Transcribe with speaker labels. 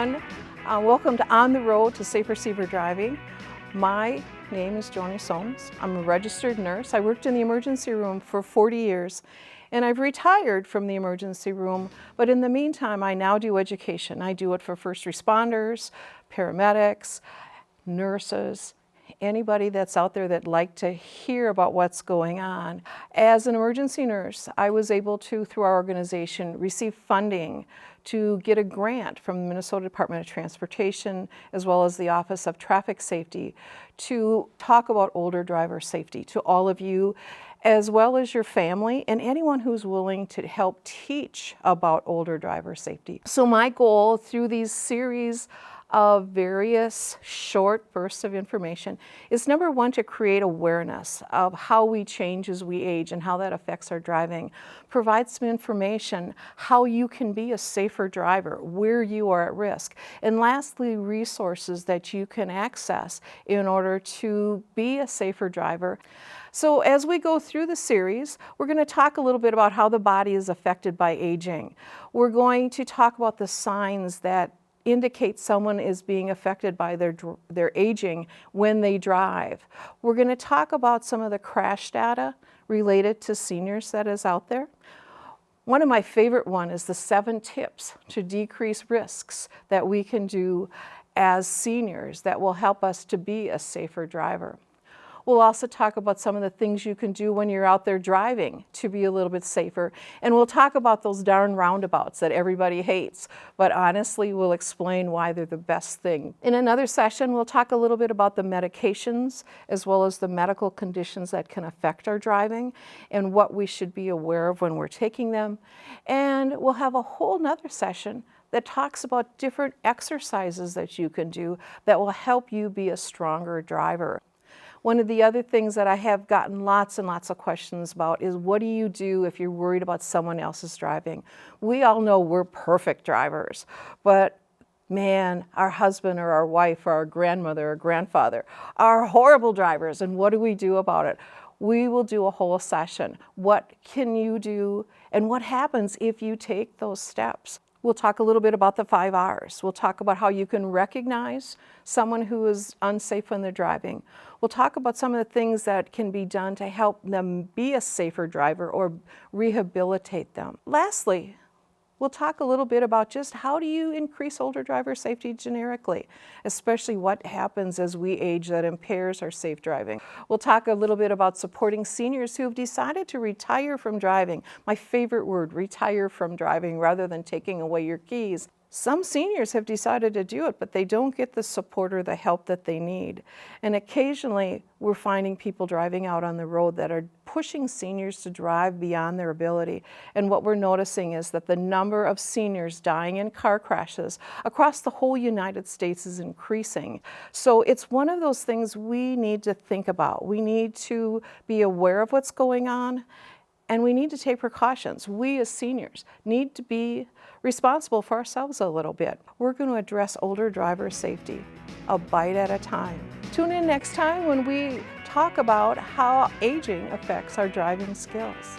Speaker 1: everyone. Welcome to On the Road to Safer Driving. My name is Joanie Somes. I'm a registered nurse. I worked in the emergency room for 40 years and I've retired from the emergency room, but in the meantime I now do education. I do it for first responders, paramedics, nurses, anybody that's out there that'd like to hear about what's going on. As an emergency nurse, I was able to, through our organization, receive funding to get a grant from the Minnesota Department of Transportation as well as the Office of Traffic Safety to talk about older driver safety to all of you as well as your family and anyone who's willing to help teach about older driver safety. So my goal through these series of various short bursts of information is number one, to create awareness of how we change as we age and how that affects our driving. Provide some information how you can be a safer driver, where you are at risk. And lastly, resources that you can access in order to be a safer driver. So as we go through the series, we're going to talk a little bit about how the body is affected by aging. We're going to talk about the signs that indicate someone is being affected by their aging when they drive. We're going to talk about some of the crash data related to seniors that is out there. One of my favorite one is the 7 tips to decrease risks that we can do as seniors that will help us to be a safer driver. We'll also talk about some of the things you can do when you're out there driving to be a little bit safer. And we'll talk about those darn roundabouts that everybody hates, but honestly, we'll explain why they're the best thing. In another session, we'll talk a little bit about the medications as well as the medical conditions that can affect our driving and what we should be aware of when we're taking them. And we'll have a whole nother session that talks about different exercises that you can do that will help you be a stronger driver. One of the other things that I have gotten lots and lots of questions about is what do you do if you're worried about someone else's driving? We all know we're perfect drivers, but man, our husband or our wife or our grandmother or grandfather are horrible drivers, and what do we do about it? We will do a whole session. What can you do and what happens if you take those steps? We'll talk a little bit about the 5 R's. We'll talk about how you can recognize someone who is unsafe when they're driving. We'll talk about some of the things that can be done to help them be a safer driver or rehabilitate them. Lastly, we'll talk a little bit about just how do you increase older driver safety generically, especially what happens as we age that impairs our safe driving. We'll talk a little bit about supporting seniors who have decided to retire from driving. My favorite word, retire from driving, rather than taking away your keys. Some seniors have decided to do it, but they don't get the support or the help that they need. And occasionally, we're finding people driving out on the road that are pushing seniors to drive beyond their ability. And what we're noticing is that the number of seniors dying in car crashes across the whole United States is increasing. So it's one of those things we need to think about. We need to be aware of what's going on, and we need to take precautions. We as seniors need to be responsible for ourselves a little bit. We're going to address older driver safety a bite at a time. Tune in next time when we talk about how aging affects our driving skills.